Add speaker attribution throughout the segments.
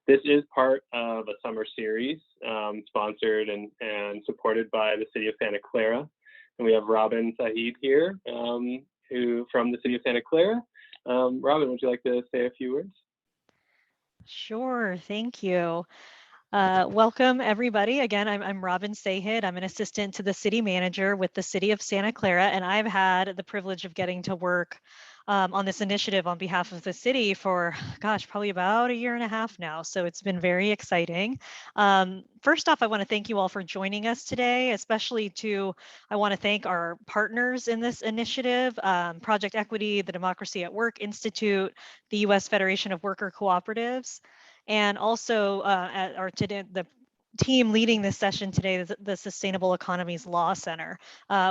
Speaker 1: This is part of a summer series sponsored and supported by the City of Santa Clara. And we have Robin Saeed here, who from the City of Santa Clara. Robin, would you like to say a few words?
Speaker 2: Sure, thank you. Welcome, everybody. Again, I'm Robin Saeed. I'm an assistant to the city manager with the City of Santa Clara, and I've had the privilege of getting to work on this initiative on behalf of the city for, gosh, probably about a year and a half now. So it's been very exciting. First off, I want to thank you all for joining us today, especially I want to thank our partners in this initiative, Project Equity, the Democracy at Work Institute, the U.S. Federation of Worker Cooperatives, and also the team leading this session today, the Sustainable Economies Law Center.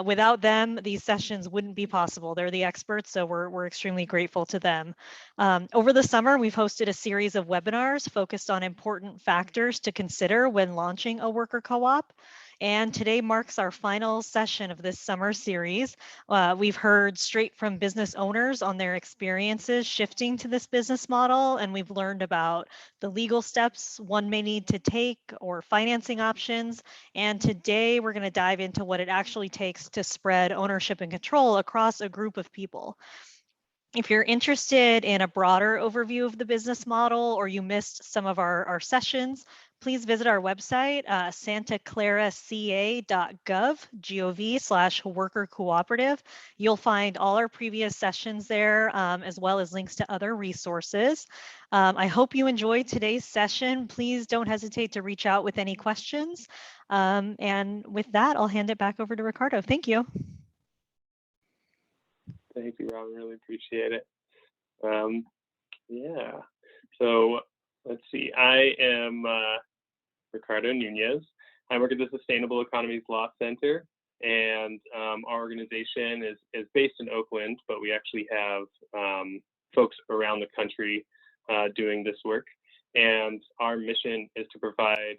Speaker 2: Without them, these sessions wouldn't be possible. They're the experts, so we're extremely grateful to them. Over the summer, we've hosted a series of webinars focused on important factors to consider when launching a worker co-op. And today marks our final session of this summer series. We've heard straight from business owners on their experiences shifting to this business model, and we've learned about the legal steps one may need to take or financing options. And today we're going to dive into what it actually takes to spread ownership and control across a group of people. If you're interested in a broader overview of the business model or you missed some of our sessions, please visit our website, santaclaraca.gov/worker cooperative. You'll find all our previous sessions there, as well as links to other resources. I hope you enjoyed today's session. Please don't hesitate to reach out with any questions. And with that, I'll hand it back over to Ricardo. Thank you.
Speaker 1: Thank you, Robin. Really appreciate it. Yeah. So let's see. I am Ricardo Nuñez. I work at the Sustainable Economies Law Center, and our organization is based in Oakland, but we actually have folks around the country doing this work. And our mission is to provide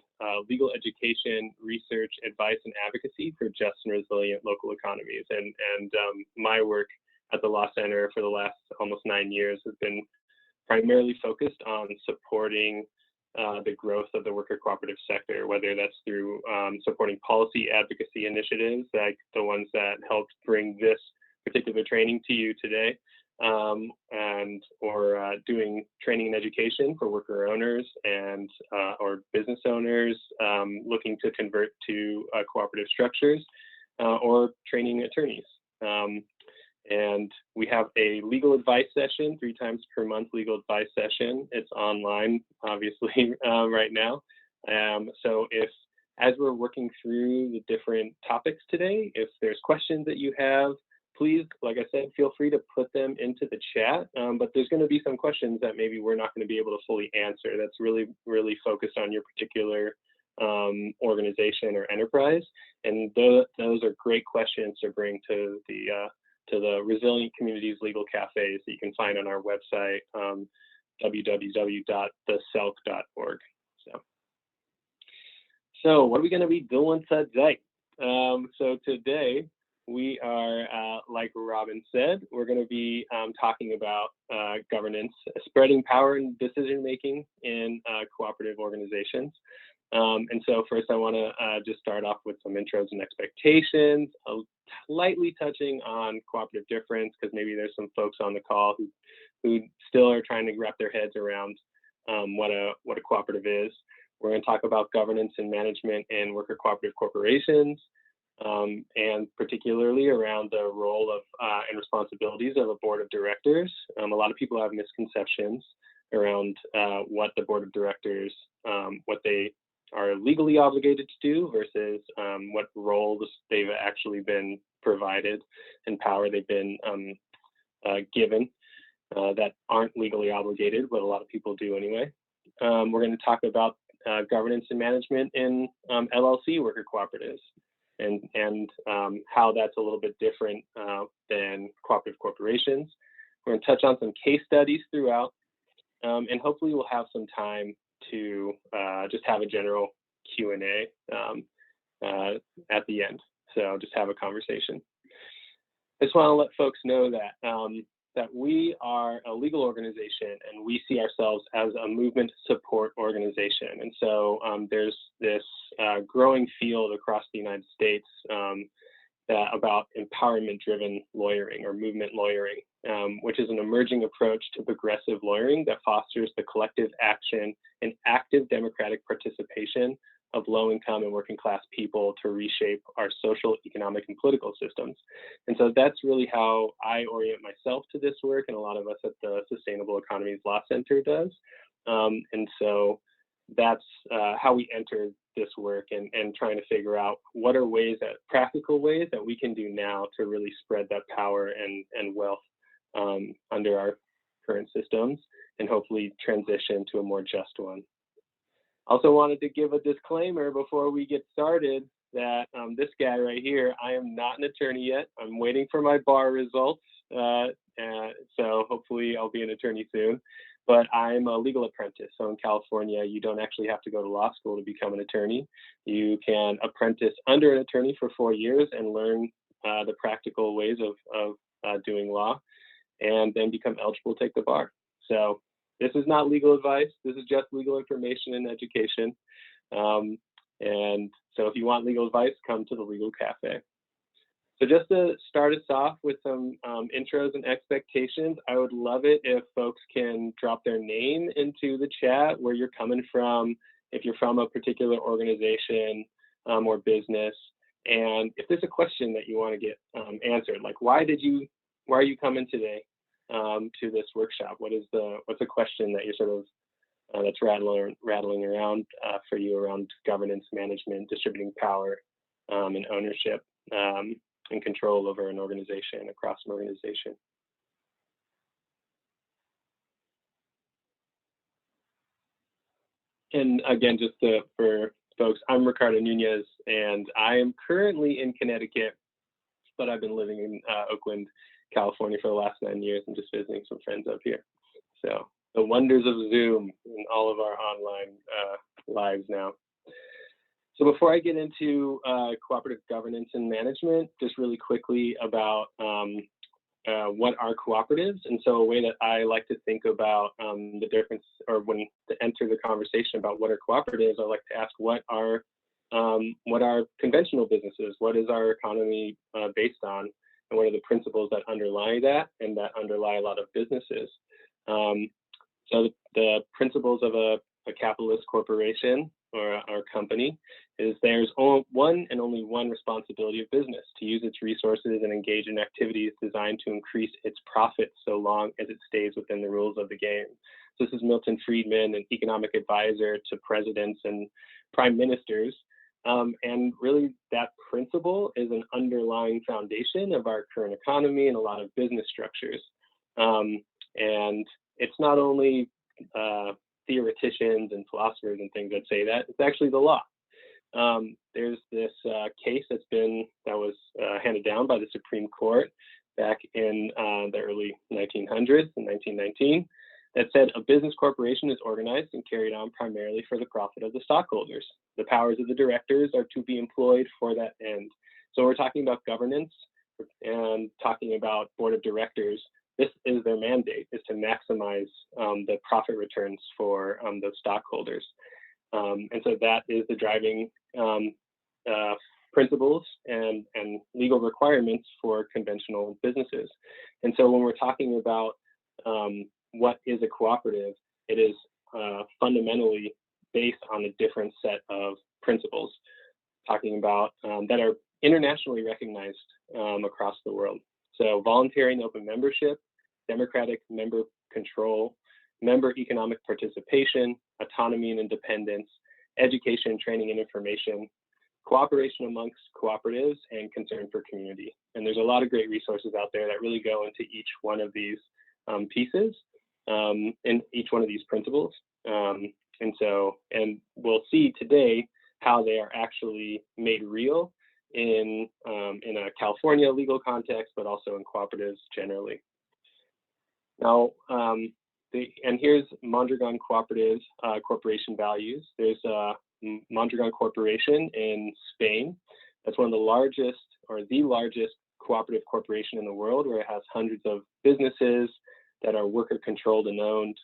Speaker 1: legal education, research, advice, and advocacy for just and resilient local economies. And my work at the Law Center for the last almost 9 years has been primarily focused on supporting the growth of the worker cooperative sector, whether that's through supporting policy advocacy initiatives like the ones that helped bring this particular training to you today, or doing training and education for worker owners and or business owners looking to convert to cooperative structures, or training attorneys. And we have a legal advice session, 3 times per month legal advice session. It's online, obviously, right now. So as we're working through the different topics today, if there's questions that you have, please, like I said, feel free to put them into the chat. But there's going to be some questions that maybe we're not going to be able to fully answer. That's really, really focused on your particular organization or enterprise. And those are great questions to bring to the Resilient Communities Legal Cafes that you can find on our website, www.theselk.org. So what are we going to be doing today? So today we are, like Robin said, we're going to be talking about governance, spreading power and decision-making in cooperative organizations. And so first I want to just start off with some intros and expectations, lightly touching on cooperative difference, because maybe there's some folks on the call who still are trying to wrap their heads around what a cooperative is. We're going to talk about governance and management in worker cooperative corporations, and particularly around the role of and responsibilities of a board of directors. A lot of people have misconceptions around what the board of directors, what they are legally obligated to do versus what roles they've actually been provided and power they've been given that aren't legally obligated, but a lot of people do anyway. We're going to talk about governance and management in LLC worker cooperatives and how that's a little bit different than cooperative corporations. We're going to touch on some case studies throughout, and hopefully we'll have some time to just have a general Q&A at the end. So just have a conversation. I just want to let folks know that that we are a legal organization and we see ourselves as a movement support organization. And so there's this growing field across the United States about empowerment-driven lawyering or movement lawyering, which is an emerging approach to progressive lawyering that fosters the collective action and active democratic participation of low-income and working-class people to reshape our social, economic, and political systems. And so that's really how I orient myself to this work, and a lot of us at the Sustainable Economies Law Center does. And so that's how we enter this work and trying to figure out what are practical ways that we can do now to really spread that power and wealth under our current systems and hopefully transition to a more just one. Also wanted to give a disclaimer before we get started that this guy right here, I am not an attorney yet. I'm waiting for my bar results. So hopefully I'll be an attorney soon, but I'm a legal apprentice. So in California, you don't actually have to go to law school to become an attorney. You can apprentice under an attorney for 4 years and learn the practical ways of doing law and then become eligible to take the bar. So this is not legal advice. This is just legal information and education. And so if you want legal advice, come to the Legal Cafe. So just to start us off with some intros and expectations, I would love it if folks can drop their name into the chat, where you're coming from, if you're from a particular organization or business, and if there's a question that you want to get answered, like why are you coming today to this workshop? What's the question that you're sort of that's rattling around for you around governance, management, distributing power, and ownership and control over an organization, across an organization? And again, just for folks, I'm Ricardo Nuñez, and I am currently in Connecticut, but I've been living in Oakland, California for the last 9 years and just visiting some friends up here. So the wonders of Zoom and all of our online lives now. So before I get into cooperative governance and management, just really quickly about what are cooperatives. And so a way that I like to think about the difference, or when to enter the conversation about what are cooperatives, I like to ask what are conventional businesses? What is our economy based on? And what are the principles that underlie that and that underlie a lot of businesses? So the principles of a capitalist corporation or our company is there's only one responsibility of business: to use its resources and engage in activities designed to increase its profits so long as it stays within the rules of the game. So this is Milton Friedman, an economic advisor to presidents and prime ministers. And really that principle is an underlying foundation of our current economy and a lot of business structures. And it's not only theoreticians and philosophers and things that say that, it's actually the law. There's this case that was handed down by the Supreme Court back in the early 1900s, in 1919, that said a business corporation is organized and carried on primarily for the profit of the stockholders. The powers of the directors are to be employed for that end. So we're talking about governance and talking about board of directors. This is their mandate, is to maximize the profit returns for those stockholders. And so that is the driving principles and legal requirements for conventional businesses. And so when we're talking about what is a cooperative, it is fundamentally based on a different set of principles, talking about that are internationally recognized across the world. So voluntary and open membership, democratic member control, member economic participation, autonomy and independence, education, training, and information, cooperation amongst cooperatives, and concern for community. And there's a lot of great resources out there that really go into each one of these pieces and each one of these principles. And we'll see today how they are actually made real in a California legal context, but also in cooperatives generally. Now, and here's Mondragon Cooperatives corporation values. There's Mondragon Corporation in Spain. That's one of the largest, or the largest, cooperative corporation in the world, where it has hundreds of businesses that are worker controlled and owned,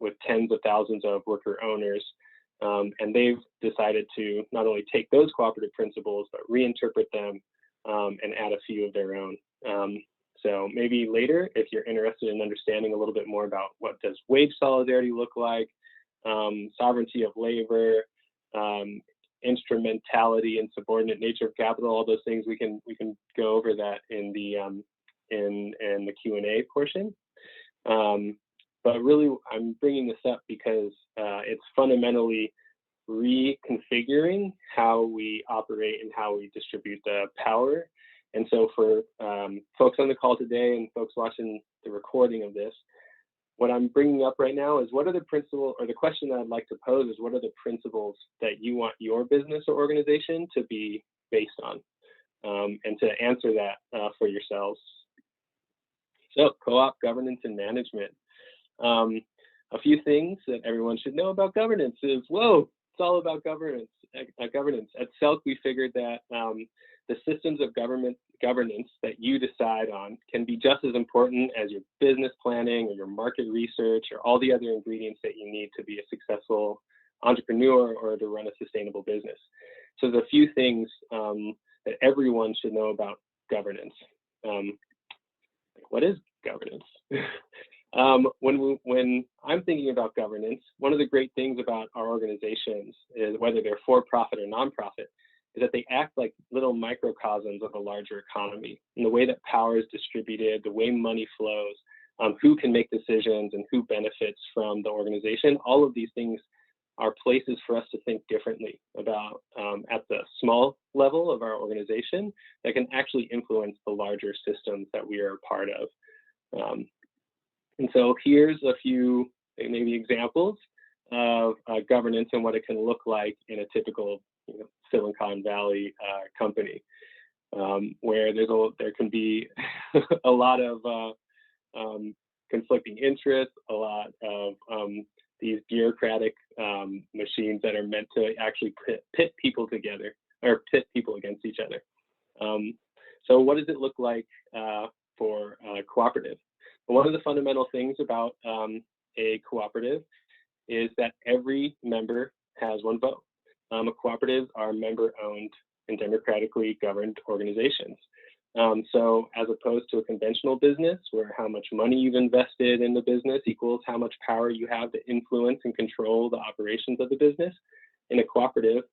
Speaker 1: with tens of thousands of worker owners. And they've decided to not only take those cooperative principles, but reinterpret them and add a few of their own. So maybe later, if you're interested in understanding a little bit more about what does wage solidarity look like, sovereignty of labor, instrumentality and subordinate nature of capital, all those things, we can go over that in the Q&A portion. But really, I'm bringing this up because it's fundamentally reconfiguring how we operate and how we distribute the power. And so for folks on the call today and folks watching the recording of this, what I'm bringing up right now is, what are the principles, or the question that I'd like to pose is, what are the principles that you want your business or organization to be based on? And to answer that for yourselves. So co-op governance and management. A few things that everyone should know about governance is, whoa, it's all about governance. At Selk, we figured that the systems of governance that you decide on can be just as important as your business planning or your market research or all the other ingredients that you need to be a successful entrepreneur or to run a sustainable business. So there's a few things that everyone should know about governance. What is governance? When I'm thinking about governance, one of the great things about our organizations is, whether they're for-profit or nonprofit, is that they act like little microcosms of a larger economy. And the way that power is distributed, the way money flows, who can make decisions and who benefits from the organization, all of these things are places for us to think differently about at the small level of our organization that can actually influence the larger systems that we are a part of. And so here's a few maybe examples of governance and what it can look like in a typical Silicon Valley company, where there can be a lot of conflicting interests, a lot of these bureaucratic machines that are meant to actually pit people together, or pit people against each other. So what does it look like for a cooperative? Well, one of the fundamental things about a cooperative is that every member has one vote. Cooperatives are member-owned and democratically governed organizations. So as opposed to a conventional business, where how much money you've invested in the business equals how much power you have to influence and control the operations of the business, in a cooperative,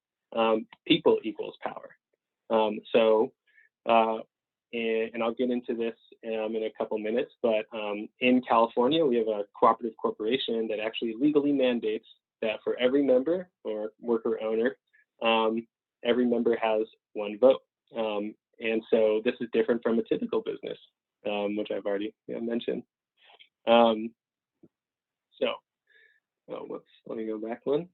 Speaker 1: people equals power. And I'll get into this in a couple minutes, but in California, we have a cooperative corporation that actually legally mandates that for every member or worker owner, every member has one vote. And so this is different from a typical business, which I've already mentioned. Let me go back one.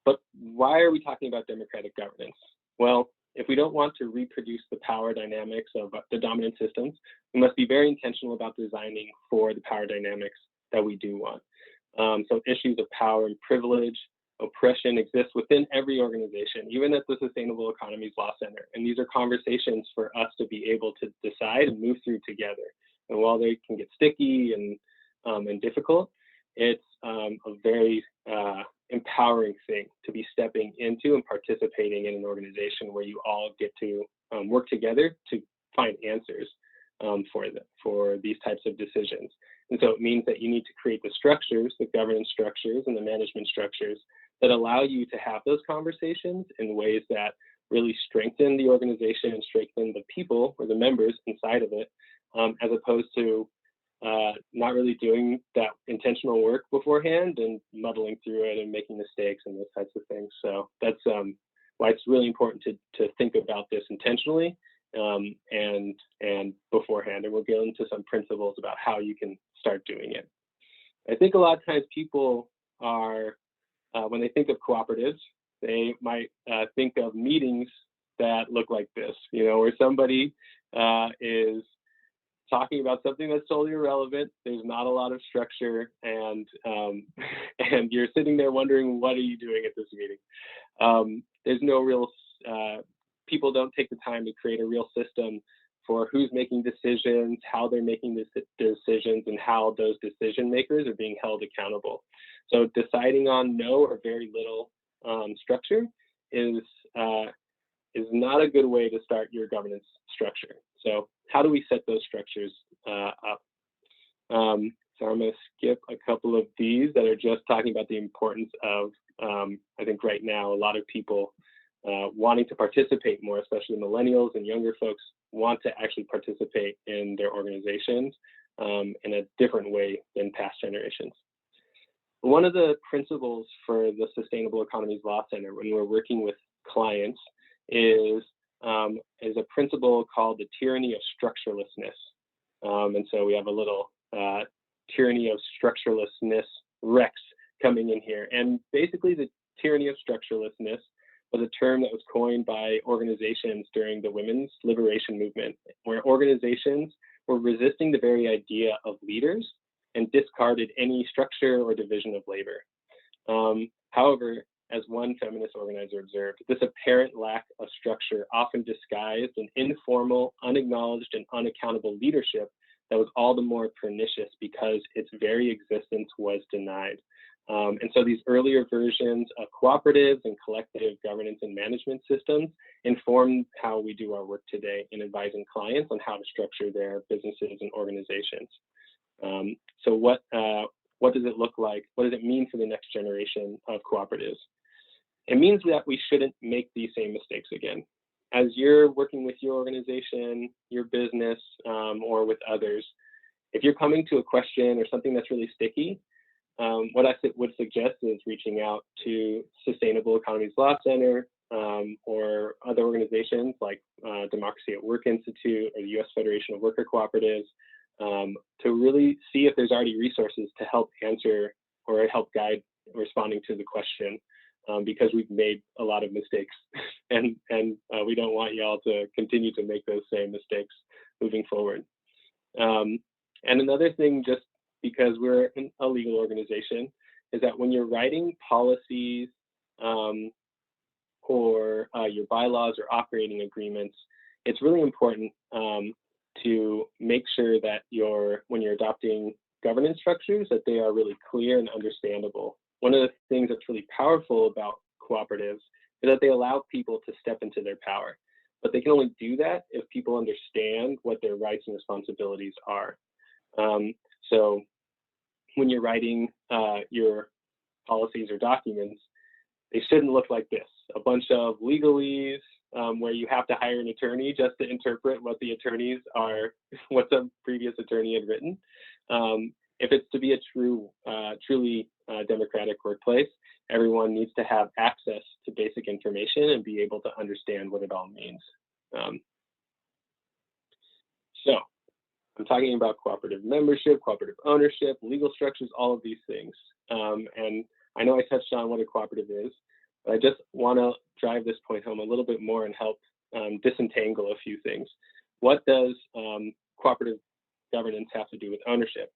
Speaker 1: But why are we talking about democratic governance? Well, if we don't want to reproduce the power dynamics of the dominant systems, we must be very intentional about designing for the power dynamics that we do want. So issues of power and privilege, oppression exist within every organization, even at the Sustainable Economies Law Center. And these are conversations for us to be able to decide and move through together. And while they can get sticky and difficult, it's a very empowering thing to be stepping into and participating in an organization where you all get to work together to find answers for these types of decisions. And so it means that you need to create the structures, the governance structures and the management structures that allow you to have those conversations in ways that really strengthen the organization and strengthen the people or the members inside of it, as opposed to not really doing that intentional work beforehand and muddling through it and making mistakes and those types of things. So that's why it's really important to think about this intentionally and beforehand. And we'll get into some principles about how you can start doing it. I think a lot of times people are, when they think of cooperatives, they might think of meetings that look like this, where somebody is talking about something that's totally irrelevant. There's not a lot of structure, and you're sitting there wondering, what are you doing at this meeting? There's no real, people don't take the time to create a real system for who's making decisions, how they're making decisions, and how those decision makers are being held accountable. So deciding on no or very little structure is not a good way to start your governance structure. So how do we set those structures up? So I'm going to skip a couple of these that are just talking about the importance of, I think right now, a lot of people wanting to participate more, especially millennials and younger folks want to actually participate in their organizations in a different way than past generations. One of the principles for the Sustainable Economies Law Center when we're working with clients is a principle called the tyranny of structurelessness. And so we have a little tyranny of structurelessness Rex coming in here. And basically the tyranny of structurelessness was a term that was coined by organizations during the women's liberation movement, where organizations were resisting the very idea of leaders and discarded any structure or division of labor. However, as one feminist organizer observed, this apparent lack of structure often disguised an informal, unacknowledged, and unaccountable leadership that was all the more pernicious because its very existence was denied. And so these earlier versions of cooperatives and collective governance and management systems inform how we do our work today in advising clients on how to structure their businesses and organizations. So what does it look like? What does it mean for the next generation of cooperatives? It means that we shouldn't make these same mistakes again. As you're working with your organization, your business, or with others, if you're coming to a question or something that's really sticky, what I would suggest is reaching out to Sustainable Economies Law Center or other organizations like Democracy at Work Institute or the U.S. Federation of Worker Cooperatives to really see if there's already resources to help answer or help guide responding to the question. Because we've made a lot of mistakes and we don't want y'all to continue to make those same mistakes moving forward. And another thing, just because we're a legal organization, is that when you're writing policies or your bylaws or operating agreements, it's really important to make sure that when you're adopting governance structures, that they are really clear and understandable. One of the things that's really powerful about cooperatives is that they allow people to step into their power, but they can only do that if people understand what their rights and responsibilities are. So when you're writing your policies or documents, they shouldn't look like this: a bunch of legalese where you have to hire an attorney just to interpret what the attorneys are, what the previous attorney had written. If it's to be a truly democratic workplace, everyone needs to have access to basic information and be able to understand what it all means. So I'm talking about cooperative membership, cooperative ownership, legal structures, all of these things. And I know I touched on what a cooperative is, but I just want to drive this point home a little bit more and help disentangle a few things. What does cooperative governance have to do with ownership?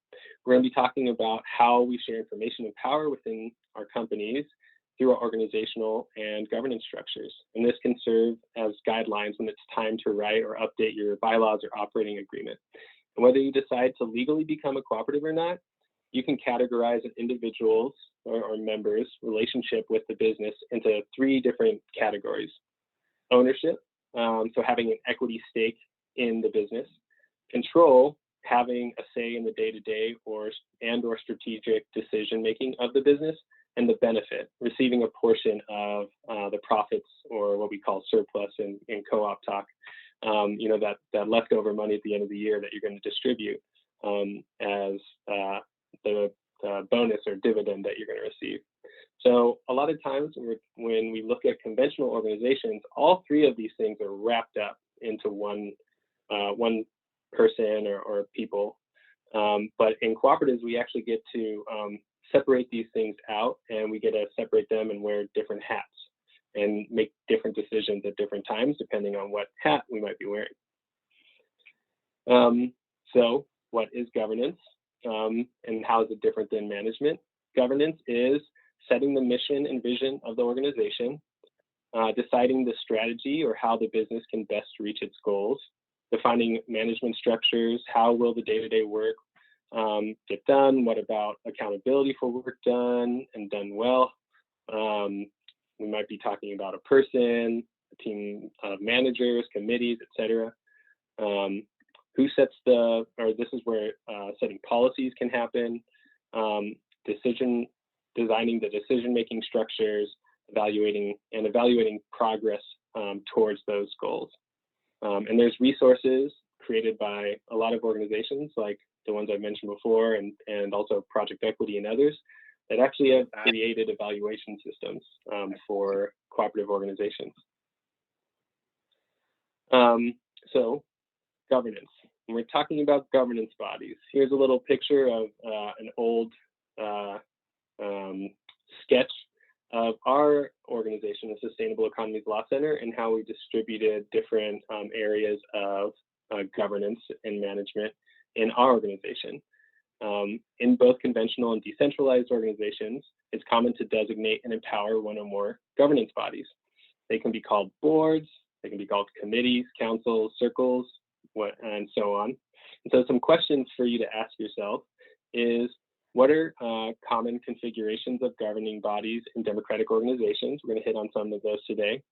Speaker 1: We're going to be talking about how we share information and power within our companies through our organizational and governance structures. And this can serve as guidelines when it's time to write or update your bylaws or operating agreement. And whether you decide to legally become a cooperative or not, you can categorize an individual's or members' relationship with the business into 3 different categories. Ownership, so having an equity stake in the business. Control, having a say in the day-to-day or strategic decision-making of the business. And the benefit, receiving a portion of the profits, or what we call surplus in co-op talk, that leftover money at the end of the year that you're going to distribute as the bonus or dividend that you're going to receive. So a lot of times when we look at conventional organizations, all 3 of these things are wrapped up into one person or people. But in cooperatives, we actually get to separate these things out, and we get to separate them and wear different hats and make different decisions at different times, depending on what hat we might be wearing. So what is governance, and how is it different than management? Governance is setting the mission and vision of the organization, deciding the strategy or how the business can best reach its goals, defining management structures. How will the day-to-day work get done? What about accountability for work done and done well? We might be talking about a person, a team of managers, committees, etc. Who sets or this is where setting policies can happen, designing the decision-making structures, evaluating progress towards those goals. And there's resources created by a lot of organizations like the ones I mentioned before, and also Project Equity and others that actually have created evaluation systems for cooperative organizations. So governance. When we're talking about governance bodies, here's a little picture of an old sketch of our organization, the Sustainable Economies Law Center, and how we distributed different areas of governance and management in our organization. In both conventional and decentralized organizations, it's common to designate and empower one or more governance bodies. They can be called boards, they can be called committees, councils, circles, and so on. And so some questions for you to ask yourself is, what are common configurations of governing bodies in democratic organizations? We're going to hit on some of those today.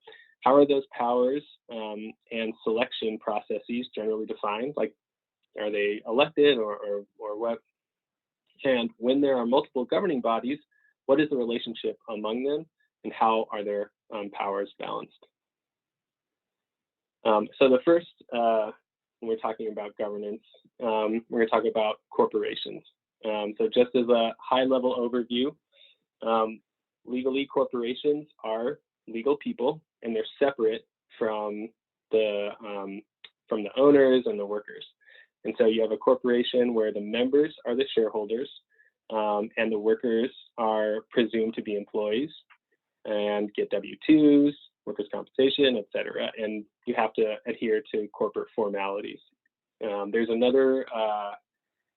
Speaker 1: How are those powers and selection processes generally defined? Like, are they elected or what? And when there are multiple governing bodies, what is the relationship among them, and how are their powers balanced? So the first, when we're talking about governance, we're going to talk about corporations. So just as a high-level overview, legally corporations are legal people, and they're separate from the owners and the workers. And so you have a corporation where the members are the shareholders, and the workers are presumed to be employees and get W-2s, workers' compensation, et cetera. And you have to adhere to corporate formalities. There's another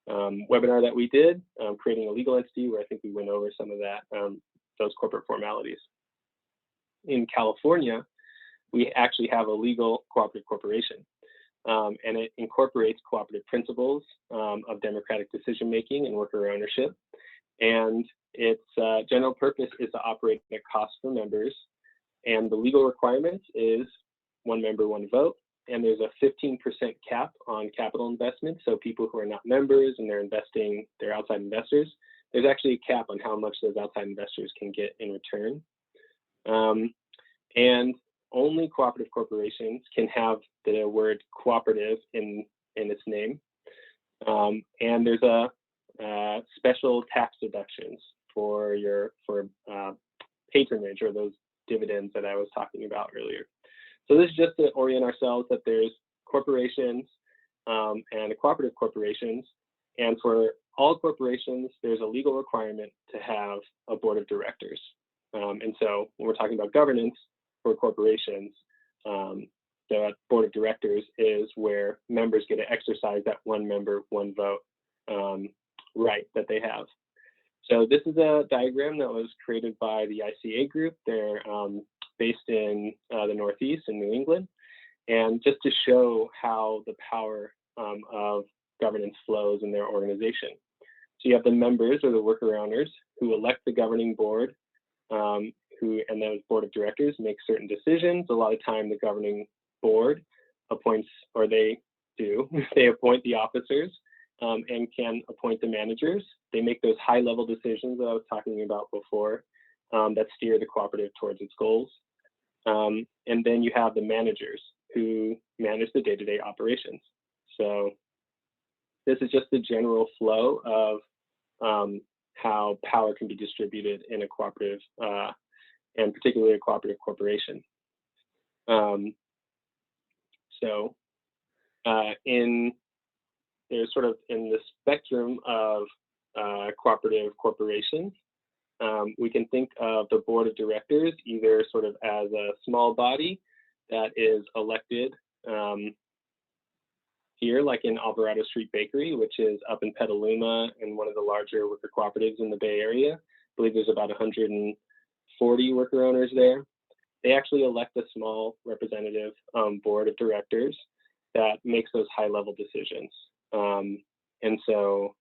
Speaker 1: webinar that we did, creating a legal entity, where I think we went over some of that, those corporate formalities. In California, we actually have a legal cooperative corporation, and it incorporates cooperative principles of democratic decision-making and worker ownership. And its general purpose is to operate at cost for members. And the legal requirements is one member, one vote. And there's a 15% cap on capital investment. So people who are not members and they're outside investors, there's actually a cap on how much those outside investors can get in return. And only cooperative corporations can have the word cooperative in its name. And there's a special tax deductions for patronage, or those dividends that I was talking about earlier. So this is just to orient ourselves that there's corporations and cooperative corporations. And for all corporations, there's a legal requirement to have a board of directors. And so when we're talking about governance for corporations, the board of directors is where members get to exercise that one member, one vote right that they have. So this is a diagram that was created by the ICA group. They're based in the Northeast in New England. And just to show how the power of governance flows in their organization. So you have the members, or the worker owners, who elect the governing board, and those board of directors make certain decisions. A lot of time the governing board appoints, or they appoint the officers and can appoint the managers. They make those high-level decisions that I was talking about before that steer the cooperative towards its goals. And then you have the managers who manage the day-to-day operations. So this is just the general flow of how power can be distributed in a cooperative, and particularly a cooperative corporation. There's sort of in the spectrum of cooperative corporations, we can think of the board of directors either sort of as a small body that is elected here, like in Alvarado Street Bakery, which is up in Petaluma and one of the larger worker cooperatives in the Bay Area. I believe there's about 140 worker owners there. They actually elect a small representative board of directors, that makes those high-level decisions. And so